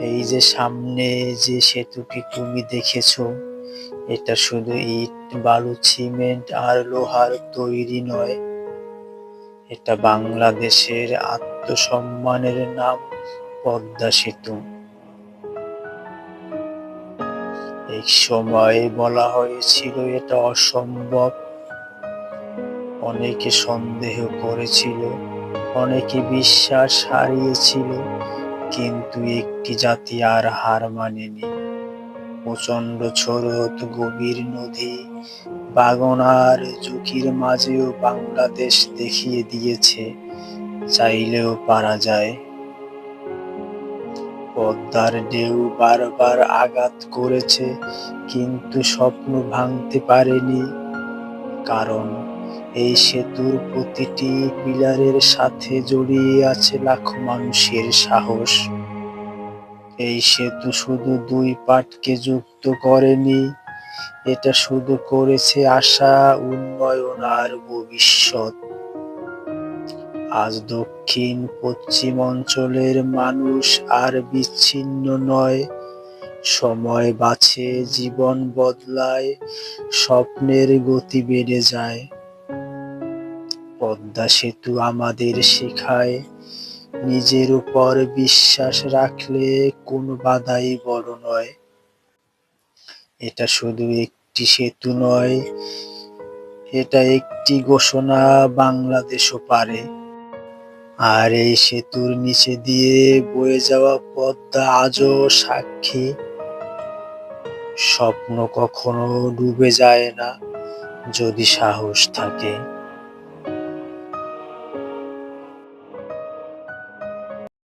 এই যে সামনে যে সেতুটি তুমি দেখেছো, এটা শুধু ইট, বালু, সিমেন্ট আর লোহার তৈরি নয়। এটা বাংলাদেশের আত্মসম্মানের নাম, পদ্মা সেতু। এক সময় বলা হয়েছিল এটা অসম্ভব। অনেকে সন্দেহ করেছিল, অনেকে বিশ্বাস হারিয়েছিল, কিন্তু একটি জাতি আর হার মানেনি। প্রচন্ড স্রোত, গভীর নদী, বাগন আর ঝুঁকির মাঝেও বাংলাদেশ দেখিয়ে দিয়েছে, চাইলেও পারা যায়। পদ্মার ঢেউ বারবার আঘাত করেছে, কিন্তু স্বপ্ন ভাঙতে পারেনি। কারণ এই সেতুর প্রতিটি পিলারের সাথে জড়িয়ে আছে লাখো মানুষের সাহস। এই সেতু শুধু দুই পাটকে যুক্ত করেনি, এটা শুধু করেছে আশা, উন্নয়ন আর ভবিষ্যৎ। আজ দক্ষিণ পশ্চিম অঞ্চলের মানুষ আর বিচ্ছিন্ন নয়। সময় বাঁচে, জীবন বদলায়, স্বপ্নের গতি বেড়ে যায়। পদ্মা সেতু আমাদের শেখায়, নিজের উপর বিশ্বাস রাখলে কোনো বাধাই বড় নয়। এটা শুধু একটি সেতু নয়, এটা একটি ঘোষণা, বাংলাদেশও পারে। আর এই সেতুর নিচে দিয়ে বয়ে যাওয়া পদ্মা আজও সাক্ষী, স্বপ্ন কখনো ডুবে যায় না যদি সাহস থাকে।